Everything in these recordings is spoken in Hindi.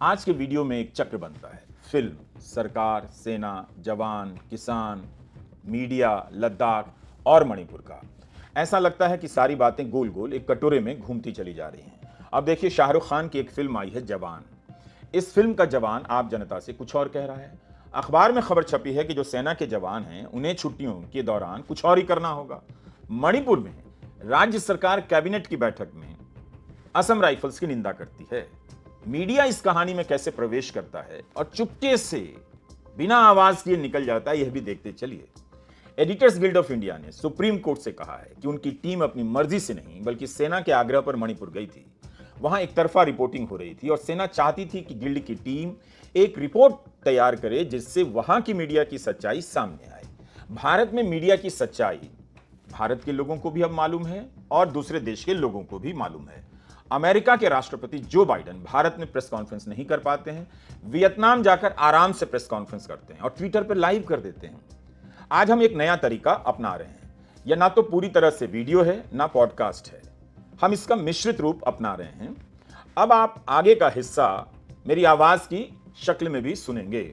आज के वीडियो में एक चक्र बनता है। फिल्म, सरकार, सेना, जवान, किसान, मीडिया, लद्दाख और मणिपुर का। ऐसा लगता है कि सारी बातें गोल गोल एक कटोरे में घूमती चली जा रही हैं। अब देखिए, शाहरुख खान की एक फिल्म आई है जवान। इस फिल्म का जवान आप जनता से कुछ और कह रहा है। अखबार में खबर छपी है कि जो सेना के जवान हैं उन्हें छुट्टियों के दौरान कुछ और ही करना होगा। मणिपुर में राज्य सरकार कैबिनेट की बैठक में असम राइफल्स की निंदा करती है। मीडिया इस कहानी में कैसे प्रवेश करता है और चुपके से बिना आवाज किए निकल जाता है, यह भी देखते चलिए। एडिटर्स गिल्ड ऑफ इंडिया ने सुप्रीम कोर्ट से कहा है कि उनकी टीम अपनी मर्जी से नहीं बल्कि सेना के आग्रह पर मणिपुर गई थी। वहां एक तरफा रिपोर्टिंग हो रही थी और सेना चाहती थी कि गिल्ड की टीम एक रिपोर्ट तैयार करे जिससे वहां की मीडिया की सच्चाई सामने आए। भारत में मीडिया की सच्चाई भारत के लोगों को भी अब मालूम है और दूसरे देश के लोगों को भी मालूम है। अमेरिका के राष्ट्रपति जो बाइडेन भारत में प्रेस कॉन्फ्रेंस नहीं कर पाते हैं, वियतनाम जाकर आराम से प्रेस कॉन्फ्रेंस करते हैं और ट्विटर पर लाइव कर देते हैं। आज हम एक नया तरीका अपना रहे हैं। यह ना तो पूरी तरह से वीडियो है ना पॉडकास्ट है, हम इसका मिश्रित रूप अपना रहे हैं। अब आप आगे का हिस्सा मेरी आवाज की शक्ल में भी सुनेंगे।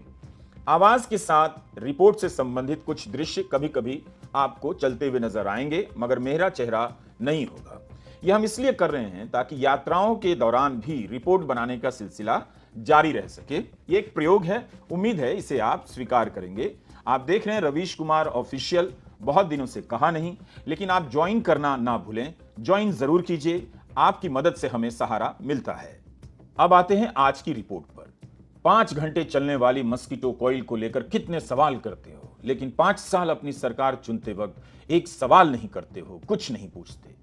आवाज के साथ रिपोर्ट से संबंधित कुछ दृश्य कभी कभी आपको चलते हुए नजर आएंगे, मगर मेरा चेहरा नहीं होगा। यह हम इसलिए कर रहे हैं ताकि यात्राओं के दौरान भी रिपोर्ट बनाने का सिलसिला जारी रह सके। ये एक प्रयोग है, उम्मीद है इसे आप स्वीकार करेंगे। आप देख रहे हैं रवीश कुमार ऑफिशियल। बहुत दिनों से कहा नहीं, लेकिन आप ज्वाइन करना ना भूलें। ज्वाइन जरूर कीजिए, आपकी मदद से हमें सहारा मिलता है। अब आते हैं आज की रिपोर्ट पर। 5 घंटे चलने वाली मस्कीटो कॉइल को लेकर कितने सवाल करते हो, लेकिन 5 साल अपनी सरकार चुनते वक्त एक सवाल नहीं करते हो, कुछ नहीं पूछते।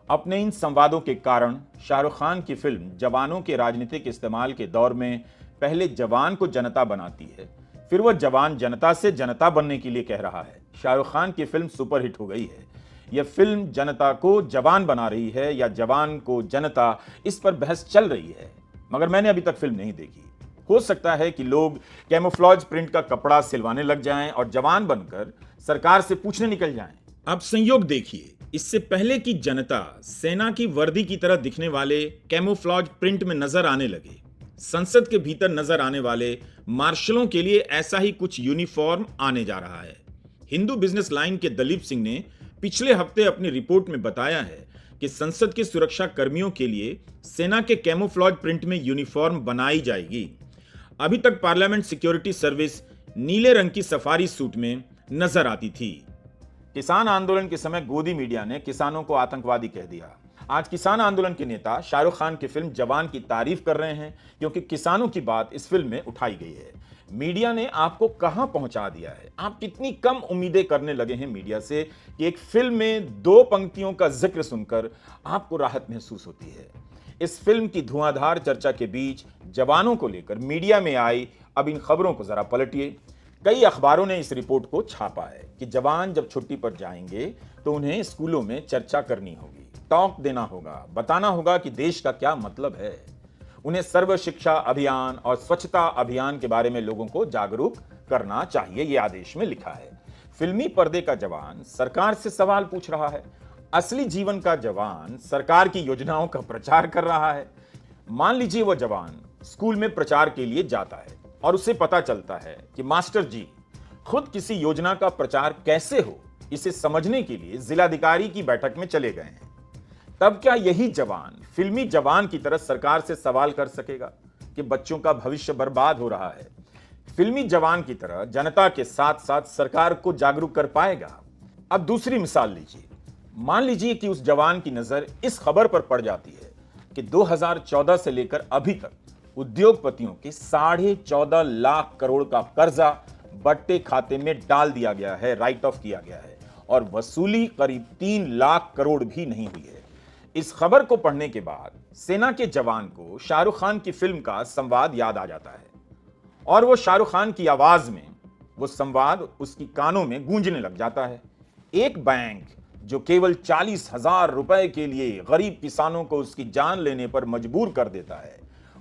अपने इन संवादों के कारण शाहरुख खान की फिल्म जवानों के राजनीतिक इस्तेमाल के दौर में पहले जवान को जनता बनाती है, फिर वह जवान जनता से जनता बनने के लिए कह रहा है। शाहरुख खान की फिल्म सुपरहिट हो गई है। यह फिल्म जनता को जवान बना रही है या जवान को जनता, इस पर बहस चल रही है, मगर मैंने अभी तक फिल्म नहीं देखी। हो सकता है कि लोग कैमोफ्लेज प्रिंट का कपड़ा सिलवाने लग जाएं और जवान बनकर सरकार से पूछने निकल जाएं। अब संयोग देखिए, इससे पहले कि जनता सेना की वर्दी की तरह दिखने वाले कैमोफ्लेज प्रिंट में नजर आने लगे, संसद के भीतर नजर आने वाले मार्शलों के लिए ऐसा ही कुछ यूनिफॉर्म आने जा रहा है। हिंदू बिजनेस लाइन के दलीप सिंह ने पिछले हफ्ते अपनी रिपोर्ट में बताया है कि संसद के सुरक्षा कर्मियों के लिए सेना के कैमोफ्लेज प्रिंट में यूनिफॉर्म बनाई जाएगी। अभी तक पार्लियामेंट सिक्योरिटी सर्विस नीले रंग की सफारी सूट में नजर आती थी। किसान आंदोलन के समय गोदी मीडिया ने किसानों को आतंकवादी कह दिया। आज किसान आंदोलन के नेता शाहरुख खान की फिल्म जवान की तारीफ कर रहे हैं क्योंकि किसानों की बात इस फिल्म में उठाई गई है। मीडिया ने आपको कहां पहुंचा दिया है? आप कितनी कम उम्मीदें करने लगे हैं मीडिया से कि एक फिल्म में 2 पंक्तियों का जिक्र सुनकर आपको राहत महसूस होती है। इस फिल्म की धुआंधार चर्चा के बीच जवानों को लेकर मीडिया में आई अब इन खबरों को जरा पलटिए। कई अखबारों ने इस रिपोर्ट को छापा है कि जवान जब छुट्टी पर जाएंगे तो उन्हें स्कूलों में चर्चा करनी होगी, टॉक देना होगा, बताना होगा कि देश का क्या मतलब है। उन्हें सर्व शिक्षा अभियान और स्वच्छता अभियान के बारे में लोगों को जागरूक करना चाहिए, ये आदेश में लिखा है। फिल्मी पर्दे का जवान सरकार से सवाल पूछ रहा है, असली जीवन का जवान सरकार की योजनाओं का प्रचार कर रहा है। मान लीजिए वह जवान स्कूल में प्रचार के लिए जाता है और उसे पता चलता है कि मास्टर जी खुद किसी योजना का प्रचार कैसे हो, इसे समझने के लिए जिलाधिकारी की बैठक में चले गए हैं। तब क्या यही जवान फिल्मी जवान की तरह सरकार से सवाल कर सकेगा कि बच्चों का भविष्य बर्बाद हो रहा है? फिल्मी जवान की तरह जनता के साथ साथ सरकार को जागरूक कर पाएगा? अब दूसरी मिसाल लीजिए। मान लीजिए कि उस जवान की नजर इस खबर पर पड़ जाती है कि 2014 से लेकर अभी तक उद्योगपतियों के 14.5 लाख करोड़ का कर्जा बट्टे खाते में डाल दिया गया है, राइट ऑफ किया गया है, और वसूली करीब 3 लाख करोड़ भी नहीं हुई है। इस खबर को पढ़ने के बाद सेना के जवान को शाहरुख खान की फिल्म का संवाद याद आ जाता है और वो शाहरुख खान की आवाज में वो संवाद उसकी कानों में गूंजने लग जाता है। एक बैंक जो केवल 40,000 रुपए के लिए गरीब किसानों को उसकी जान लेने पर मजबूर कर देता है,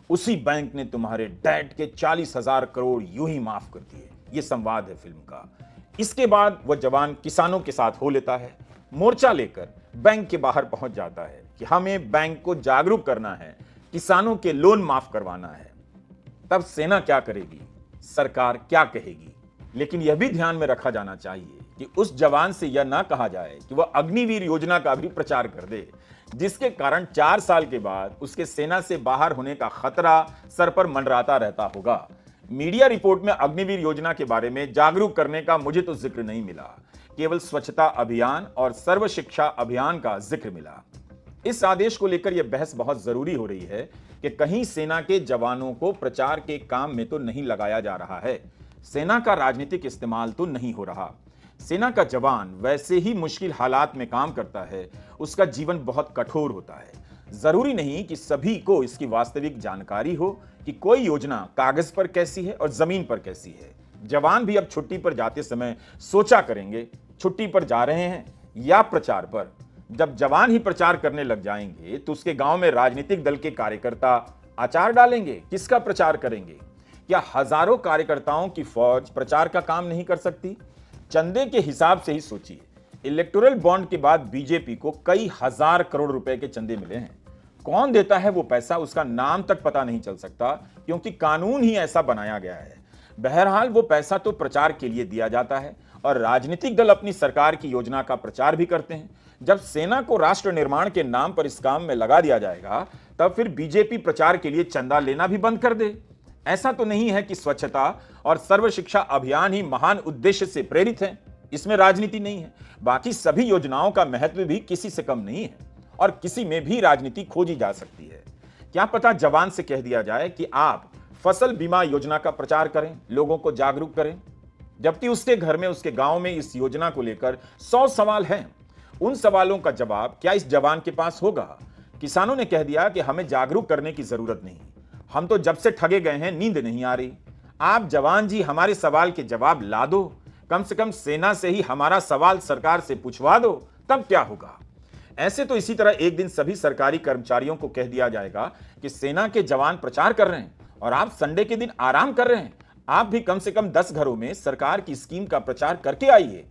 उसी बैंक ने तुम्हारे डैड के 40,000 करोड़ यूं ही माफ कर दिए। ये संवाद है फिल्म का। इसके बाद वह जवान किसानों के साथ हो लेता है, मोर्चा लेकर बैंक के बाहर पहुंच जाता है कि हमें बैंक को जागरूक करना है, किसानों के लोन माफ करवाना है। तब सेना क्या करेगी, सरकार क्या कहेगी। लेकिन यह भी ध्यान में रखा जाना चाहिए कि उस जवान से यह ना कहा जाए कि वह अग्निवीर योजना का भी प्रचार कर दे, जिसके कारण 4 साल के बाद उसके सेना से बाहर होने का खतरा सर पर मंडराता रहता होगा। मीडिया रिपोर्ट में अग्निवीर योजना के बारे में जागरूक करने का मुझे तो जिक्र नहीं मिला, केवल स्वच्छता अभियान और सर्व शिक्षा अभियान का जिक्र मिला। इस आदेश को लेकर यह बहस बहुत जरूरी हो रही है कि कहीं सेना के जवानों को प्रचार के काम में तो नहीं लगाया जा रहा है, सेना का राजनीतिक इस्तेमाल तो नहीं हो रहा। सेना का जवान वैसे ही मुश्किल हालात में काम करता है, उसका जीवन बहुत कठोर होता है। जरूरी नहीं कि सभी को इसकी वास्तविक जानकारी हो कि कोई योजना कागज पर कैसी है और जमीन पर कैसी है। जवान भी अब छुट्टी पर जाते समय सोचा करेंगे, छुट्टी पर जा रहे हैं या प्रचार पर। जब जवान ही प्रचार करने लग जाएंगे तो उसके गांव में राजनीतिक दल के कार्यकर्ता अचार डालेंगे, किसका प्रचार करेंगे? क्या हजारों कार्यकर्ताओं की फौज प्रचार का काम नहीं कर सकती? चंदे के हिसाब से ही सोचिए, इलेक्टोरल बॉन्ड के बाद बीजेपी को कई हजार करोड़ रुपए के चंदे मिले हैं। कौन देता है वो पैसा, उसका नाम तक पता नहीं चल सकता, क्योंकि कानून ही ऐसा बनाया गया है। बहरहाल वो पैसा तो प्रचार के लिए दिया जाता है और राजनीतिक दल अपनी सरकार की योजना का प्रचार भी करते हैं। जब सेना को राष्ट्र निर्माण के नाम पर इस काम में लगा दिया जाएगा, तब फिर बीजेपी प्रचार के लिए चंदा लेना भी बंद कर दे। ऐसा तो नहीं है कि स्वच्छता और सर्व शिक्षा अभियान ही महान उद्देश्य से प्रेरित है, इसमें राजनीति नहीं है। बाकी सभी योजनाओं का महत्व भी किसी से कम नहीं है और किसी में भी राजनीति खोजी जा सकती है। क्या पता जवान से कह दिया जाए कि आप फसल बीमा योजना का प्रचार करें, लोगों को जागरूक करें, जबकि उसके घर में, उसके गांव में इस योजना को लेकर 100 सवाल हैं। उन सवालों का जवाब क्या इस जवान के पास होगा? किसानों ने कह दिया कि हमें जागरूक करने की जरूरत नहीं, हम तो जब से ठगे गए हैं नींद नहीं आ रही। आप जवान जी हमारे सवाल के जवाब ला दो, कम से कम सेना से ही हमारा सवाल सरकार से पूछवा दो, तब क्या होगा। ऐसे तो इसी तरह एक दिन सभी सरकारी कर्मचारियों को कह दिया जाएगा कि सेना के जवान प्रचार कर रहे हैं और आप संडे के दिन आराम कर रहे हैं। आप भी कम से कम 10 घरों में सरकार की स्कीम का प्रचार करके आइए।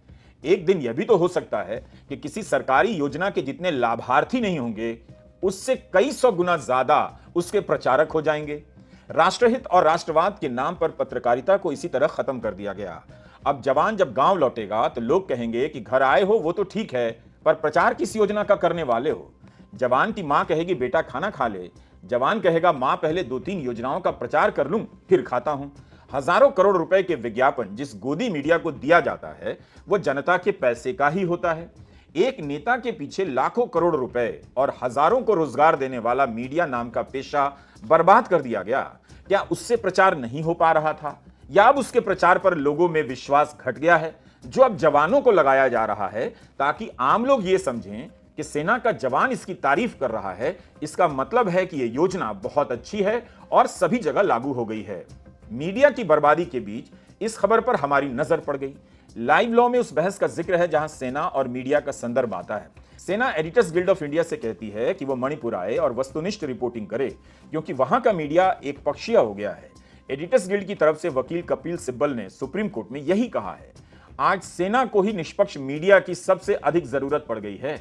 एक दिन यह भी तो हो सकता है कि किसी सरकारी योजना के जितने लाभार्थी नहीं होंगे, उससे कई 100 गुना ज्यादा उसके प्रचारक हो जाएंगे। राष्ट्रहित और राष्ट्रवाद के नाम पर पत्रकारिता को इसी तरह खत्म कर दिया गया। अब जवान जब गांव लौटेगा तो लोग कहेंगे कि घर आए हो वो तो ठीक है, पर प्रचार किस योजना का करने वाले हो। जवान की मां कहेगी बेटा खाना खा ले, जवान कहेगा मां पहले 2-3 योजनाओं का प्रचार कर लूं फिर खाता हूं। हजारों करोड़ रुपए के विज्ञापन जिस गोदी मीडिया को दिया जाता है वो जनता के पैसे का ही होता है। एक नेता के पीछे लाखों करोड़ रुपए और हजारों को रोजगार देने वाला मीडिया नाम का पेशा बर्बाद कर दिया गया। क्या उससे प्रचार नहीं हो पा रहा था, या अब उसके प्रचार पर लोगों में विश्वास घट गया है, जो अब जवानों को लगाया जा रहा है ताकि आम लोग ये समझें कि सेना का जवान इसकी तारीफ कर रहा है, इसका मतलब है कि यह योजना बहुत अच्छी है और सभी जगह लागू हो गई है। मीडिया की बर्बादी के बीच इस खबर पर हमारी नजर पड़ गई। लाइव लॉ में उस बहस का जिक्र है जहां सेना और मीडिया का संदर्भ आता है। सेना एडिटर्स गिल्ड ऑफ इंडिया से कहती है कि वो मणिपुर आए और वस्तुनिष्ठ रिपोर्टिंग करे, क्योंकि वहां का मीडिया एक पक्षीय हो गया है। एडिटर्स गिल्ड की तरफ से वकील कपिल सिब्बल ने सुप्रीम कोर्ट में यही कहा है। आज सेना को ही निष्पक्ष मीडिया की सबसे अधिक जरूरत पड़ गई है।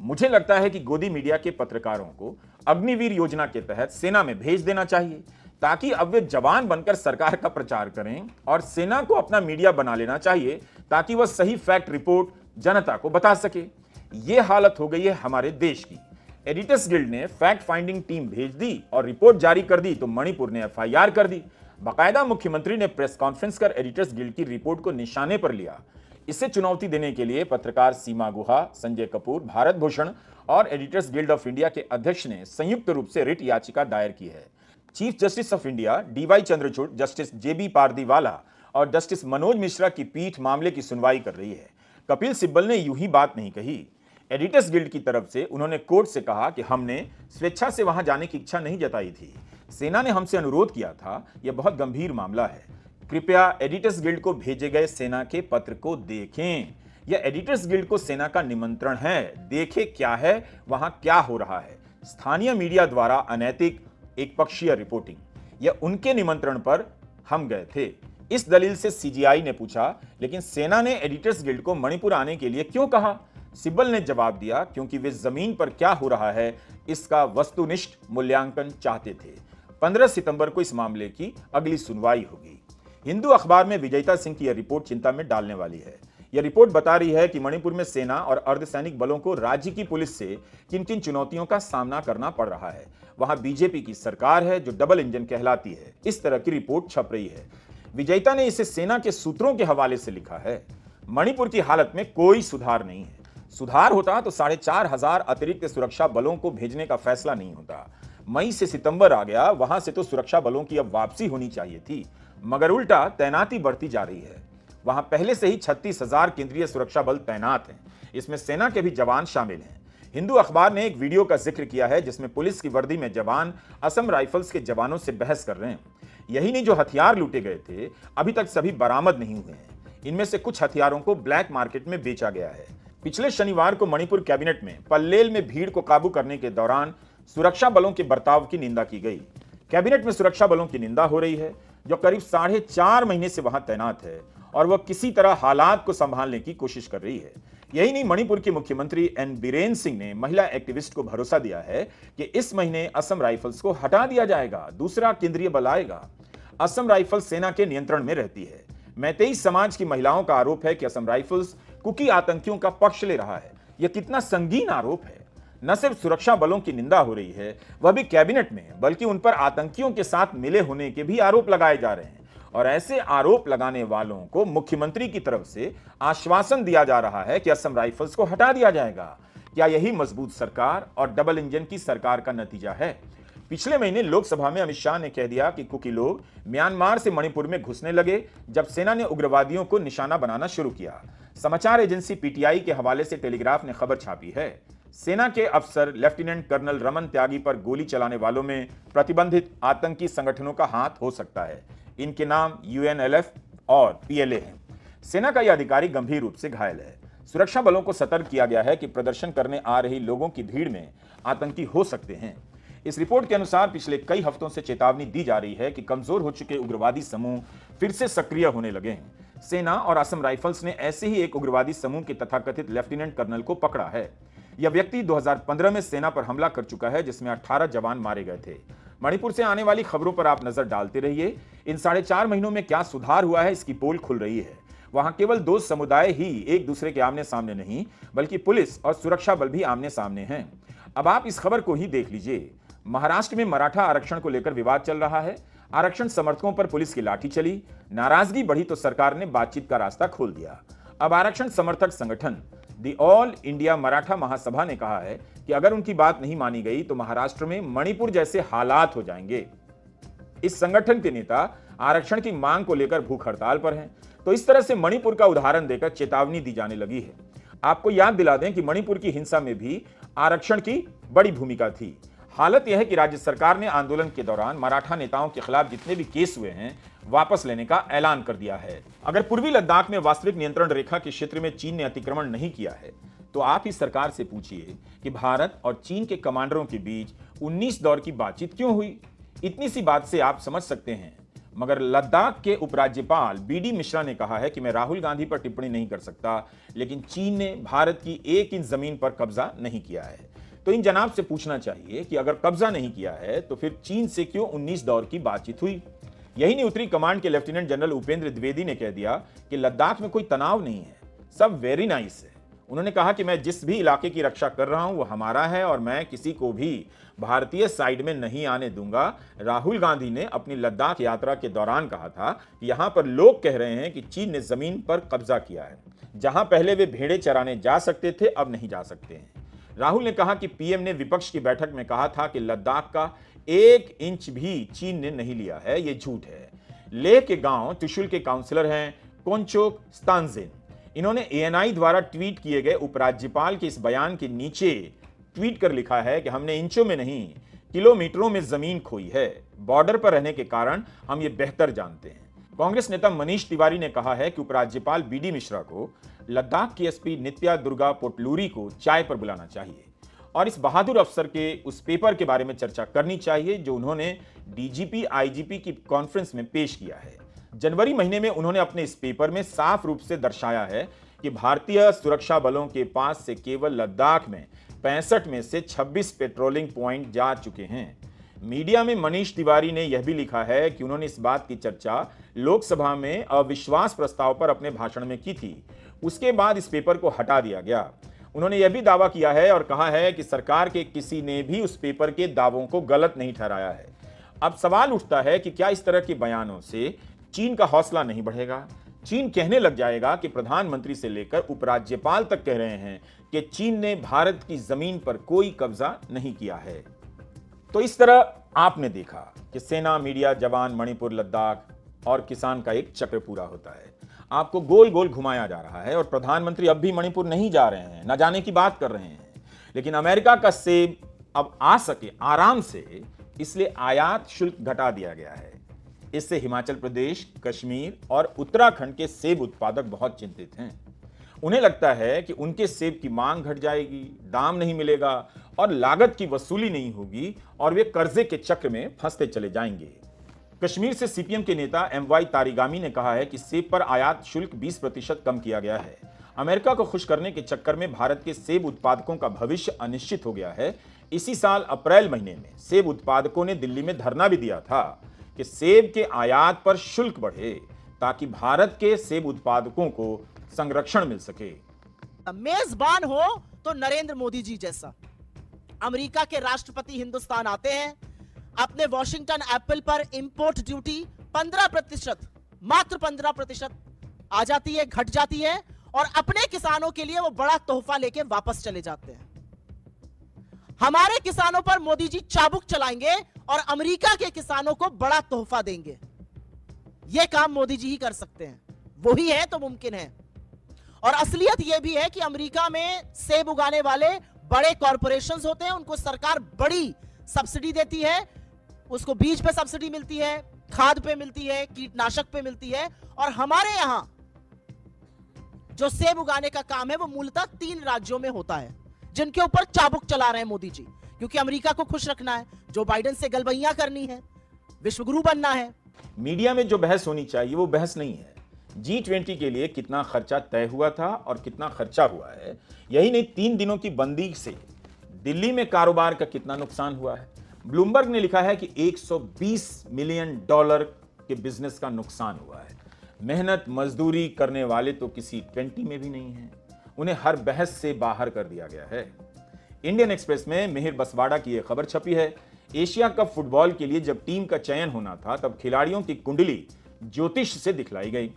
मुझे लगता है कि गोदी मीडिया के पत्रकारों को अग्निवीर योजना के तहत सेना में भेज देना चाहिए, ताकि अब वे जवान बनकर सरकार का प्रचार करें, और सेना को अपना मीडिया बना लेना चाहिए ताकि वह सही फैक्ट रिपोर्ट जनता को बता सके। यह हालत हो गई है हमारे देश की। एडिटर्स गिल्ड ने फैक्ट फाइंडिंग टीम भेज दी और रिपोर्ट जारी कर दी तो मणिपुर ने एफआईआर कर दी। बाकायदा मुख्यमंत्री ने प्रेस कॉन्फ्रेंस कर एडिटर्स गिल्ड की रिपोर्ट को निशाने पर लिया। इसे चुनौती देने के लिए पत्रकार सीमा गुहा, संजय कपूर, भारत भूषण और एडिटर्स गिल्ड ऑफ इंडिया के अध्यक्ष ने संयुक्त रूप से रिट याचिका दायर की है। Chief justice of India DY Chandrachud, justice JB Pardiwala और जस्टिस मनोज मिश्रा की पीठ मामले की सुनवाई कर रही है। कपिल सिब्बल ने यूं ही बात नहीं कही। एडिटर्स गिल्ड की तरफ से उन्होंने कोर्ट से कहा कि हमने स्वेच्छा से वहां जाने की इच्छा नहीं जताई थी, सेना ने हमसे अनुरोध किया था। यह बहुत गंभीर मामला है, कृपया एडिटर्स गिल्ड को भेजे गए सेना के पत्र को देखें। यह एडिटर्स गिल्ड को सेना का निमंत्रण है, देखें क्या है वहां, क्या हो रहा है। स्थानीय मीडिया द्वारा अनैतिक एक पक्षीय रिपोर्टिंग, यह उनके निमंत्रण पर हम गए थे। इस दलील से सीजीआई ने पूछा, लेकिन सेना ने एडिटर्स गिल्ड को मणिपुर आने के लिए क्यों कहा? सिब्बल ने जवाब दिया, क्योंकि वे जमीन पर क्या हो रहा है इसका वस्तुनिष्ठ मूल्यांकन चाहते थे। 15 सितंबर को इस मामले की अगली सुनवाई होगी। हिंदू अखबार में विजेता सिंह की यह रिपोर्ट चिंता में डालने वाली है। यह रिपोर्ट बता रही है कि मणिपुर में सेना और अर्धसैनिक बलों को राज्य की पुलिस से किन किन चुनौतियों का सामना करना पड़ रहा है। वहां बीजेपी की सरकार है जो डबल इंजन कहलाती है। इस तरह की रिपोर्ट छप रही है। विजेता ने इसे सेना के सूत्रों के हवाले से लिखा है। मणिपुर की हालत में कोई सुधार नहीं है। सुधार होता तो 4,500 अतिरिक्त सुरक्षा बलों को भेजने का फैसला नहीं होता। मई से सितंबर आ गया, वहां से तो सुरक्षा बलों की अब वापसी होनी चाहिए थी, मगर उल्टा तैनाती बढ़ती जा रही है। वहां पहले से ही 36,000 केंद्रीय सुरक्षा बल तैनात हैं। इसमें सेना के भी जवान शामिल हैं। हिंदू अखबार ने एक वीडियो का जिक्र किया है जिसमें पुलिस की वर्दी में जवान असम राइफल्स के जवानों से बहस कर रहे हैं। यही नहीं, जो हथियार लूटे गए थे अभी तक सभी बरामद नहीं हुए हैं। इनमें से कुछ हथियारों को ब्लैक मार्केट में बेचा गया है। पिछले शनिवार को मणिपुर कैबिनेट में पल्लेल में भीड़ को काबू करने के दौरान सुरक्षा बलों के बर्ताव की निंदा की गई। कैबिनेट में सुरक्षा बलों की निंदा हो रही है जो करीब 4.5 महीने से वहां तैनात है और वह किसी तरह हालात को संभालने की कोशिश कर रही है। यही नहीं, मणिपुर के मुख्यमंत्री एन बीरेन सिंह ने महिला एक्टिविस्ट को भरोसा दिया है कि इस महीने असम राइफल्स को हटा दिया जाएगा, दूसरा केंद्रीय बल आएगा। असम राइफल्स सेना के नियंत्रण में रहती है। मैतेई समाज की महिलाओं का आरोप है कि असम राइफल्स कुकी आतंकियों का पक्ष ले रहा है। यह कितना संगीन आरोप है। न सिर्फ सुरक्षा बलों की निंदा हो रही है, वह भी कैबिनेट में, बल्कि उन पर आतंकियों के साथ मिले होने के भी आरोप लगाए जा रहे हैं। और ऐसे आरोप लगाने वालों को मुख्यमंत्री की तरफ से आश्वासन दिया जा रहा है कि असम राइफल्स को हटा दिया जाएगा। क्या यही मजबूत सरकार और डबल इंजन की सरकार का नतीजा है? पिछले महीने लोकसभा में अमित शाह ने कह दिया कि कुकी लोग म्यांमार से मणिपुर में घुसने लगे जब सेना ने उग्रवादियों को निशाना बनाना शुरू किया। समाचार एजेंसी पीटीआई के हवाले से टेलीग्राफ ने खबर छापी है। सेना के अफसर लेफ्टिनेंट कर्नल रमन त्यागी पर गोली चलाने वालों में प्रतिबंधित आतंकी संगठनों का हाथ हो सकता है। इनके नाम यूएनएलएफ और पीएलए हैं। सेना का यह अधिकारी गंभीर रूप से घायल है। सुरक्षा बलों को सतर्क किया गया है कि प्रदर्शन करने आ रही लोगों की भीड़ में आतंकी हो सकते हैं। इस रिपोर्ट के अनुसार पिछले कई हफ्तों से चेतावनी दी जा रही है कि कमजोर हो चुके उग्रवादी समूह फिर से सक्रिय होने लगे हैं। सेना और असम राइफल्स ने ऐसे ही एक उग्रवादी समूह के तथाकथित लेफ्टिनेंट कर्नल को पकड़ा है। यह व्यक्ति 2015 में सेना पर हमला कर चुका है जिसमें 18 जवान मारे गए थे। मणिपुर से आने वाली खबरों पर आप नजर डालते रहिए। इन 4.5 महीनों में क्या सुधार हुआ है, इसकी पोल खुल रही है। वहां केवल दो समुदाय ही एक दूसरे के आमने सामने नहीं, बल्कि पुलिस और सुरक्षा बल भी आमने सामने हैं। अब आप इस खबर को ही देख लीजिए। महाराष्ट्र में मराठा आरक्षण को लेकर विवाद चल रहा है। आरक्षण समर्थकों पर पुलिस की लाठी चली। नाराजगी बढ़ी तो सरकार ने बातचीत का रास्ता खोल दिया। अब आरक्षण समर्थक संगठन दी ऑल इंडिया मराठा महासभा ने कहा है कि अगर उनकी बात नहीं मानी गई तो महाराष्ट्र में मणिपुर जैसे हालात हो जाएंगे। इस संगठन के नेता आरक्षण की मांग को लेकर भूख हड़ताल पर हैं। तो इस तरह से मणिपुर का उदाहरण देकर चेतावनी दी जाने लगी है। आपको याद दिला दें कि मणिपुर की हिंसा में भी आरक्षण की बड़ी भूमिका थी। हालत यह है कि राज्य सरकार ने आंदोलन के दौरान मराठा नेताओं के खिलाफ जितने भी केस हुए हैं वापस लेने का ऐलान कर दिया है। अगर पूर्वी लद्दाख में वास्तविक नियंत्रण रेखा के क्षेत्र में चीन ने अतिक्रमण नहीं किया है तो आप ही सरकार से पूछिए कि भारत और चीन के कमांडरों के बीच 19 दौर की बातचीत क्यों हुई। इतनी सी बात से आप समझ सकते हैं। मगर लद्दाख के उपराज्यपाल बीडी मिश्रा ने कहा है कि मैं राहुल गांधी पर टिप्पणी नहीं कर सकता, लेकिन चीन ने भारत की 1 इंच जमीन पर कब्जा नहीं किया है। तो इन जनाब से पूछना चाहिए कि अगर कब्जा नहीं किया है तो फिर चीन से क्यों 19 दौर की बातचीत हुई। यही नहीं, उत्तरी कमांड के लेफ्टिनेंट जनरल उपेंद्र द्विवेदी ने कह दिया कि लद्दाख में कोई तनाव नहीं है, सब वेरी नाइस है। उन्होंने कहा कि मैं जिस भी इलाके की रक्षा कर रहा हूं वो हमारा है और मैं किसी को भी भारतीय साइड में नहीं आने दूंगा। राहुल गांधी ने अपनी लद्दाख यात्रा के दौरान कहा था कि यहां पर लोग कह रहे हैं कि चीन ने जमीन पर कब्जा किया है। जहां पहले वे भेड़े चराने जा सकते थे अब नहीं जा सकते हैं। राहुल ने कहा कि पीएम ने विपक्ष की बैठक में कहा था कि लद्दाख का 1 इंच भी चीन ने नहीं लिया है, ये झूठ है। लेह के गांव त्रिशूल के काउंसलर हैं कोंचोक स्तानजेन। इन्होंने एएनआई द्वारा ट्वीट किए गए उपराज्यपाल के इस बयान के नीचे ट्वीट कर लिखा है कि हमने इंचों में नहीं किलोमीटरों में जमीन खोई है। बॉर्डर पर रहने के कारण हम ये बेहतर जानते हैं। कांग्रेस नेता मनीष तिवारी ने कहा है कि उपराज्यपाल बीडी मिश्रा को लद्दाख की एसपी नित्या दुर्गा पोटलूरी को चाय पर बुलाना चाहिए और इस बहादुर अफसर के उस पेपर के बारे में चर्चा करनी चाहिए जो उन्होंने डीजीपी आईजीपी की कॉन्फ्रेंस में पेश किया है। जनवरी महीने में उन्होंने अपने इस पेपर में साफ रूप से दर्शाया है कि भारतीय सुरक्षा बलों के पास से केवल लद्दाख में 65 में से 26 पेट्रोलिंग पॉइंट जा चुके हैं। मीडिया में मनीष तिवारी ने यह भी लिखा है कि उन्होंने इस बात की चर्चा लोकसभा में अविश्वास प्रस्ताव पर अपने भाषण में की थी। उसके बाद इस पेपर को हटा दिया गया। उन्होंने यह भी दावा किया है और कहा है कि सरकार के किसी ने भी उस पेपर के दावों को गलत नहीं ठहराया है। अब सवाल उठता है कि क्या इस तरह के बयानों से चीन का हौसला नहीं बढ़ेगा? चीन कहने लग जाएगा कि प्रधानमंत्री से लेकर उपराज्यपाल तक कह रहे हैं कि चीन ने भारत की जमीन पर कोई कब्जा नहीं किया है। तो इस तरह आपने देखा कि सेना, मीडिया, जवान, मणिपुर, लद्दाख और किसान का एक चक्र पूरा होता है। आपको गोल गोल घुमाया जा रहा है और प्रधानमंत्री अब भी मणिपुर नहीं जा रहे हैं, न जाने की बात कर रहे हैं। लेकिन अमेरिका का सेब अब आ सके आराम से, इसलिए आयात शुल्क घटा दिया गया है। इससे हिमाचल प्रदेश, कश्मीर और उत्तराखंड के सेब उत्पादक बहुत चिंतित हैं। उन्हें लगता है कि उनके सेब की मांग घट जाएगी, दाम नहीं मिलेगा और लागत की वसूली नहीं होगी और वे कर्जे के चक्र में फंसते चले जाएंगे। कश्मीर से सीपीएम के नेता एमवाई तारिगामी ने कहा है कि सेब पर आयात शुल्क 20% कम किया गया है। अमेरिका को खुश करने के चक्कर में भारत के सेब उत्पादकों का भविष्य अनिश्चित हो गया है। इसी साल अप्रैल महीने में सेब उत्पादकों ने दिल्ली में धरना भी दिया था कि सेब के आयात पर शुल्क बढ़े ताकि भारत के सेब उत्पादकों को संरक्षण मिल सके। मेजबान हो तो नरेंद्र मोदी जी जैसा। अमेरिका के राष्ट्रपति हिंदुस्तान आते हैं, अपने वॉशिंगटन एप्पल पर इंपोर्ट ड्यूटी 15%, मात्र 15% आ जाती है, घट जाती है और अपने किसानों के लिए वो बड़ा तोहफा लेके वापस चले जाते हैं। हमारे किसानों पर मोदी जी चाबुक चलाएंगे और अमेरिका के किसानों को बड़ा तोहफा देंगे। यह काम मोदी जी ही कर सकते हैं, वो ही है तो मुमकिन है। और असलियत यह भी है कि अमेरिका में सेब उगाने वाले बड़े कॉरपोरेशंस होते हैं, उनको सरकार बड़ी सब्सिडी देती है। उसको बीज पे सब्सिडी मिलती है, खाद पे मिलती है, कीटनाशक पे मिलती है। और हमारे यहां जो सेब उगाने का काम है वो मूलतः 3 राज्यों में होता है, जिनके ऊपर चाबुक चला रहे हैं मोदी जी, क्योंकि अमेरिका को खुश रखना है, जो बाइडेन से गलबैयां करनी है, विश्वगुरु बनना है। मीडिया में जो बहस होनी चाहिए वो बहस नहीं है। G20 के लिए कितना खर्चा तय हुआ था और कितना खर्चा हुआ है, यही नहीं 3 दिनों की बंदी से दिल्ली में कारोबार का कितना नुकसान हुआ है। ब्लूमबर्ग ने लिखा है कि $120 मिलियन के बिजनेस का नुकसान हुआ है। मेहनत मजदूरी करने वाले तो किसी 20 में भी नहीं है, उन्हें हर बहस से बाहर कर दिया गया है। इंडियन एक्सप्रेस में मिहिर बसवाड़ा की यह खबर छपी है। एशिया कप फुटबॉल के लिए जब टीम का चयन होना था तब खिलाड़ियों की कुंडली ज्योतिष से दिखलाई गई।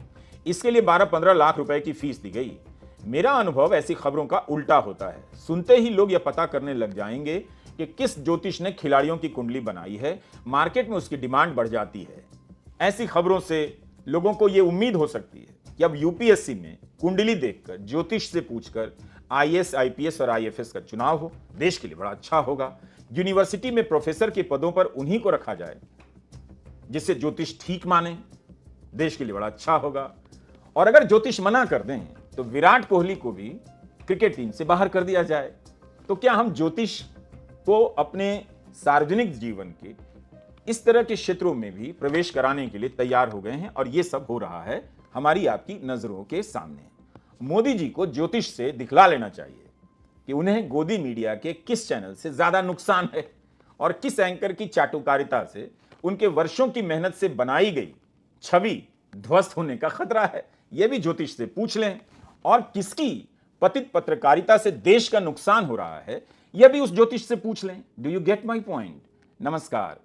इसके लिए 12-15 लाख रुपए की फीस दी गई। मेरा अनुभव ऐसी खबरों का उल्टा होता है। सुनते ही लोग यह पता करने लग जाएंगे कि किस ज्योतिष ने खिलाड़ियों की कुंडली बनाई है, मार्केट में उसकी डिमांड बढ़ जाती है। ऐसी खबरों से लोगों को यह उम्मीद हो सकती है कि अब यूपीएससी में कुंडली देखकर, ज्योतिष से पूछकर आईएएस, आईपीएस और आईएफएस का चुनाव हो, देश के लिए बड़ा अच्छा होगा। यूनिवर्सिटी में प्रोफेसर के पदों पर उन्हीं को रखा जाए जिससे ज्योतिष ठीक माने, देश के लिए बड़ा अच्छा होगा। और अगर ज्योतिष मना कर दें तो विराट कोहली को भी क्रिकेट टीम से बाहर कर दिया जाए। तो क्या हम ज्योतिष को अपने सार्वजनिक जीवन के इस तरह के क्षेत्रों में भी प्रवेश कराने के लिए तैयार हो गए हैं? और यह सब हो रहा है हमारी आपकी नजरों के सामने। मोदी जी को ज्योतिष से दिखला लेना चाहिए कि उन्हें गोदी मीडिया के किस चैनल से ज्यादा नुकसान है और किस एंकर की चाटुकारिता से उनके वर्षों की मेहनत से बनाई गई छवि ध्वस्त होने का खतरा है। यह भी ज्योतिष से पूछ लें। और किसकी पतित पत्रकारिता से देश का नुकसान हो रहा है, यह भी उस ज्योतिष से पूछ लें। Do you get my point? नमस्कार।